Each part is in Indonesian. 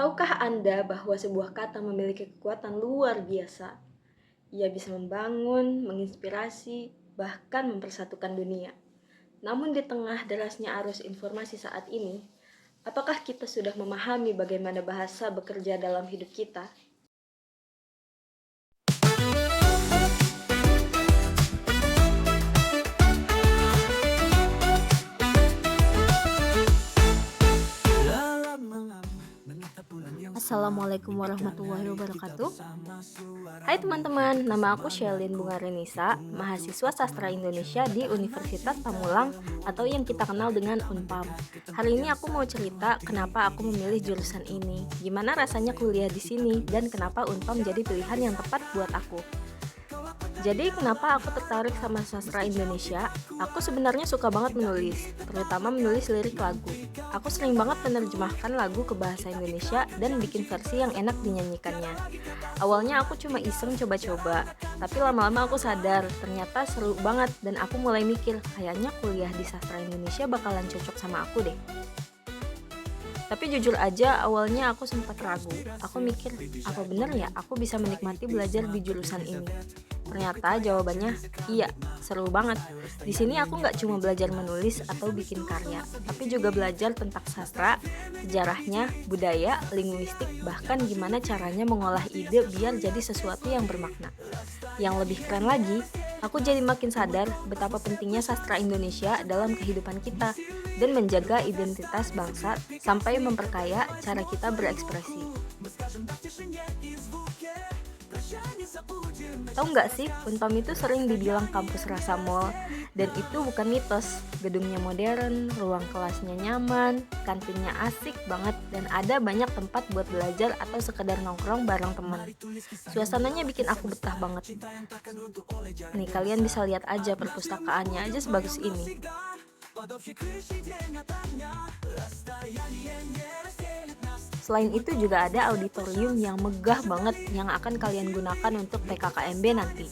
Tahukah Anda bahwa sebuah kata memiliki kekuatan luar biasa? Ia bisa membangun, menginspirasi, bahkan mempersatukan dunia. Namun di tengah derasnya arus informasi saat ini, apakah kita sudah memahami bagaimana bahasa bekerja dalam hidup kita? Assalamualaikum warahmatullahi wabarakatuh. Hai teman-teman, nama aku Shelin Bunga Renisa, mahasiswa sastra Indonesia di Universitas Pamulang atau yang kita kenal dengan Unpam. Hari ini aku mau cerita kenapa aku memilih jurusan ini, gimana rasanya kuliah di sini, dan kenapa Unpam jadi pilihan yang tepat buat aku. Jadi kenapa aku tertarik sama sastra Indonesia? Aku sebenarnya suka banget menulis, terutama menulis lirik lagu. Aku sering banget menerjemahkan lagu ke bahasa Indonesia dan bikin versi yang enak dinyanyikannya. Awalnya aku cuma iseng coba-coba, tapi lama-lama aku sadar ternyata seru banget dan aku mulai mikir kayaknya kuliah di sastra Indonesia bakalan cocok sama aku deh. Tapi jujur aja awalnya aku sempat ragu. Aku mikir, apa bener ya aku bisa menikmati belajar di jurusan ini? Ternyata jawabannya iya, seru banget. Di sini aku nggak cuma belajar menulis atau bikin karya, tapi juga belajar tentang sastra, sejarahnya, budaya, linguistik, bahkan gimana caranya mengolah ide biar jadi sesuatu yang bermakna. Yang lebih keren lagi, aku jadi makin sadar betapa pentingnya sastra Indonesia dalam kehidupan kita dan menjaga identitas bangsa sampai memperkaya cara kita berekspresi. Tahu nggak sih, Unpam itu sering dibilang kampus rasa mall, dan itu bukan mitos. Gedungnya modern, ruang kelasnya nyaman, kantinnya asik banget, dan ada banyak tempat buat belajar atau sekedar nongkrong bareng teman. Suasananya bikin aku betah banget. Nih, kalian bisa lihat aja perpustakaannya aja sebagus ini. Selain itu juga ada auditorium yang megah banget yang akan kalian gunakan untuk PKKMB nanti.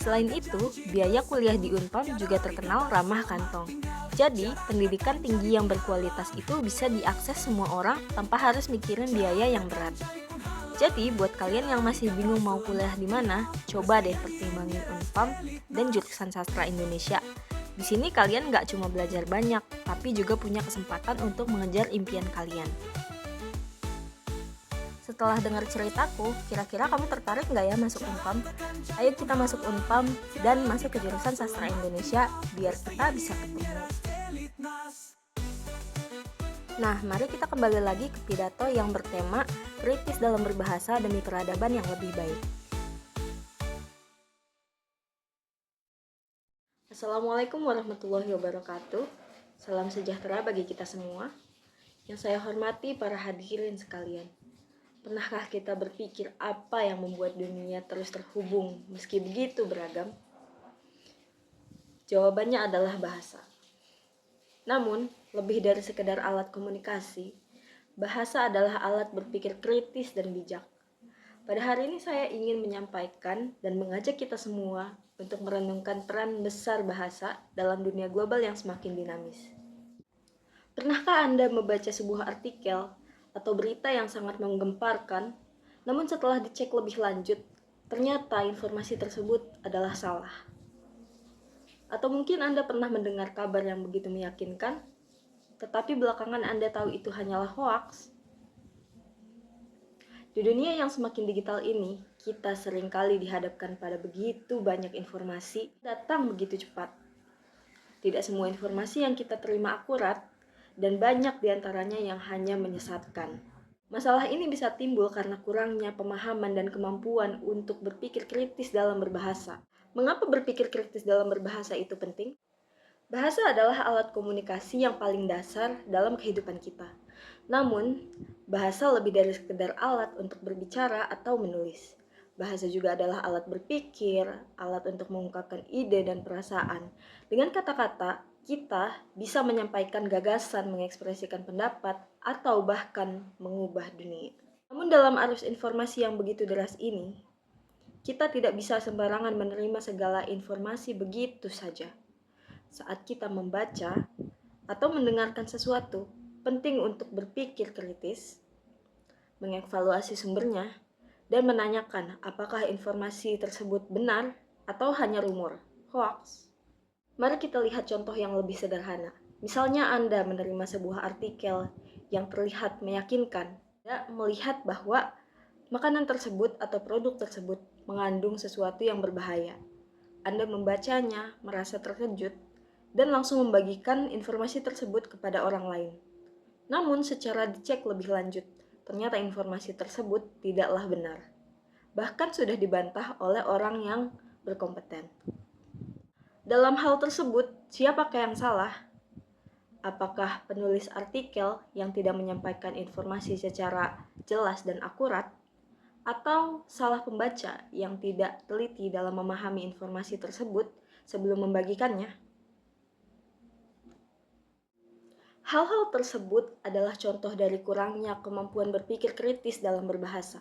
Selain itu, biaya kuliah di Unpam juga terkenal ramah kantong. Jadi, pendidikan tinggi yang berkualitas itu bisa diakses semua orang tanpa harus mikirin biaya yang berat. Jadi, buat kalian yang masih bingung mau kuliah di mana, coba deh pertimbangin Unpam dan jurusan sastra Indonesia. Di sini kalian nggak cuma belajar banyak, tapi juga punya kesempatan untuk mengejar impian kalian. Setelah dengar ceritaku, kira-kira kamu tertarik nggak ya masuk Unpam? Ayo kita masuk Unpam dan masuk ke jurusan sastra Indonesia biar kita bisa ketemu. Nah, mari kita kembali lagi ke pidato yang bertema kritis dalam berbahasa demi peradaban yang lebih baik. Assalamualaikum warahmatullahi wabarakatuh. Salam sejahtera bagi kita semua. Yang saya hormati para hadirin sekalian. Pernahkah kita berpikir apa yang membuat dunia terus terhubung meski begitu beragam? Jawabannya adalah bahasa. Namun, lebih dari sekedar alat komunikasi, bahasa adalah alat berpikir kritis dan bijak. Pada hari ini saya ingin menyampaikan dan mengajak kita semua untuk merenungkan peran besar bahasa dalam dunia global yang semakin dinamis. Pernahkah Anda membaca sebuah artikel atau berita yang sangat menggemparkan, namun setelah dicek lebih lanjut, ternyata informasi tersebut adalah salah? Atau mungkin Anda pernah mendengar kabar yang begitu meyakinkan, tetapi belakangan Anda tahu itu hanyalah hoaks? Di dunia yang semakin digital ini, kita seringkali dihadapkan pada begitu banyak informasi datang begitu cepat. Tidak semua informasi yang kita terima akurat, dan banyak diantaranya yang hanya menyesatkan. Masalah ini bisa timbul karena kurangnya pemahaman dan kemampuan untuk berpikir kritis dalam berbahasa. Mengapa berpikir kritis dalam berbahasa itu penting? Bahasa adalah alat komunikasi yang paling dasar dalam kehidupan kita. Namun, bahasa lebih dari sekedar alat untuk berbicara atau menulis. Bahasa juga adalah alat berpikir, alat untuk mengungkapkan ide dan perasaan. Dengan kata-kata, kita bisa menyampaikan gagasan, mengekspresikan pendapat, atau bahkan mengubah dunia. Namun dalam arus informasi yang begitu deras ini, kita tidak bisa sembarangan menerima segala informasi begitu saja. Saat kita membaca, atau mendengarkan sesuatu, penting untuk berpikir kritis, mengevaluasi sumbernya, dan menanyakan apakah informasi tersebut benar atau hanya rumor, hoax. Mari kita lihat contoh yang lebih sederhana. Misalnya Anda menerima sebuah artikel yang terlihat meyakinkan, Anda melihat bahwa makanan tersebut atau produk tersebut mengandung sesuatu yang berbahaya. Anda membacanya, merasa terkejut, dan langsung membagikan informasi tersebut kepada orang lain. Namun secara dicek lebih lanjut, ternyata informasi tersebut tidaklah benar. Bahkan sudah dibantah oleh orang yang berkompeten. Dalam hal tersebut, siapakah yang salah? Apakah penulis artikel yang tidak menyampaikan informasi secara jelas dan akurat? Atau salah pembaca yang tidak teliti dalam memahami informasi tersebut sebelum membagikannya? Hal-hal tersebut adalah contoh dari kurangnya kemampuan berpikir kritis dalam berbahasa,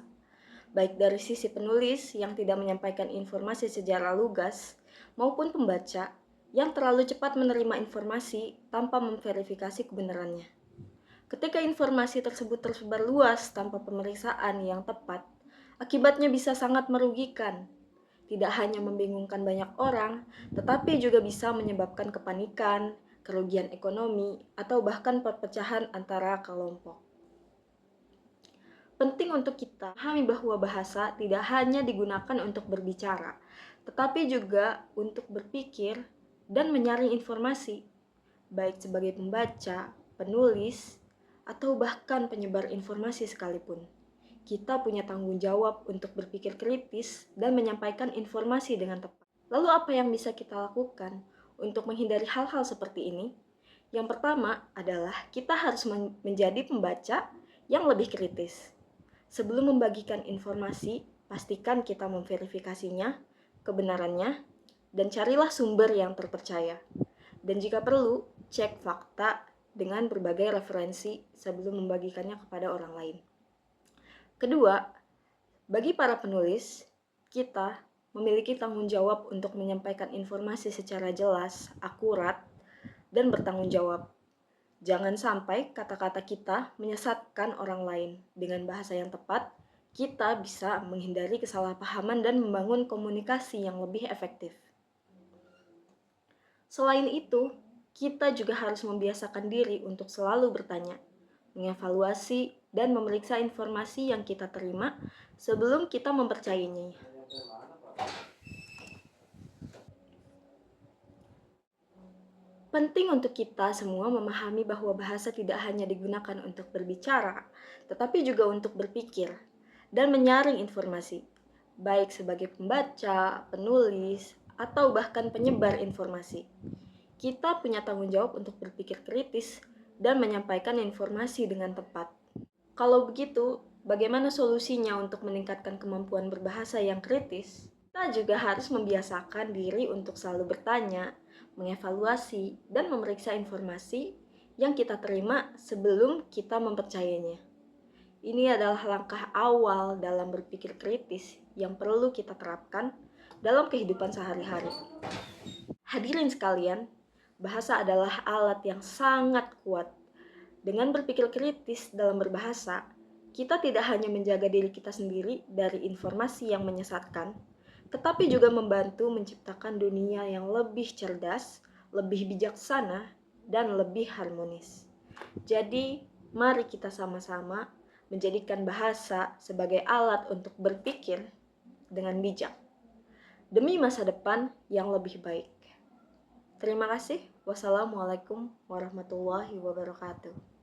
baik dari sisi penulis yang tidak menyampaikan informasi secara lugas, maupun pembaca yang terlalu cepat menerima informasi tanpa memverifikasi kebenarannya. Ketika informasi tersebut tersebar luas tanpa pemeriksaan yang tepat, akibatnya bisa sangat merugikan. Tidak hanya membingungkan banyak orang, tetapi juga bisa menyebabkan kepanikan, kerugian ekonomi, atau bahkan perpecahan antara kelompok. Penting untuk kita pahami bahwa bahasa tidak hanya digunakan untuk berbicara, tetapi juga untuk berpikir dan menyaring informasi, baik sebagai pembaca, penulis, atau bahkan penyebar informasi sekalipun. Kita punya tanggung jawab untuk berpikir kritis dan menyampaikan informasi dengan tepat. Lalu apa yang bisa kita lakukan untuk menghindari hal-hal seperti ini? Yang pertama adalah kita harus menjadi pembaca yang lebih kritis. Sebelum membagikan informasi, pastikan kita memverifikasinya, kebenarannya, dan carilah sumber yang terpercaya. Dan jika perlu, cek fakta dengan berbagai referensi sebelum membagikannya kepada orang lain. Kedua, bagi para penulis, kita memiliki tanggung jawab untuk menyampaikan informasi secara jelas, akurat, dan bertanggung jawab. Jangan sampai kata-kata kita menyesatkan orang lain. Dengan bahasa yang tepat, kita bisa menghindari kesalahpahaman dan membangun komunikasi yang lebih efektif. Selain itu, kita juga harus membiasakan diri untuk selalu bertanya, mengevaluasi, dan memeriksa informasi yang kita terima sebelum kita mempercayainya. Penting untuk kita semua memahami bahwa bahasa tidak hanya digunakan untuk berbicara, tetapi juga untuk berpikir dan menyaring informasi, baik sebagai pembaca, penulis, atau bahkan penyebar informasi. Kita punya tanggung jawab untuk berpikir kritis dan menyampaikan informasi dengan tepat. Kalau begitu, bagaimana solusinya untuk meningkatkan kemampuan berbahasa yang kritis? Kita juga harus membiasakan diri untuk selalu bertanya, mengevaluasi, dan memeriksa informasi yang kita terima sebelum kita mempercayainya. Ini adalah langkah awal dalam berpikir kritis yang perlu kita terapkan dalam kehidupan sehari-hari. Hadirin sekalian, bahasa adalah alat yang sangat kuat. Dengan berpikir kritis dalam berbahasa, kita tidak hanya menjaga diri kita sendiri dari informasi yang menyesatkan, tetapi juga membantu menciptakan dunia yang lebih cerdas, lebih bijaksana, dan lebih harmonis. Jadi, mari kita sama-sama menjadikan bahasa sebagai alat untuk berpikir dengan bijak, demi masa depan yang lebih baik. Terima kasih. Wassalamualaikum warahmatullahi wabarakatuh.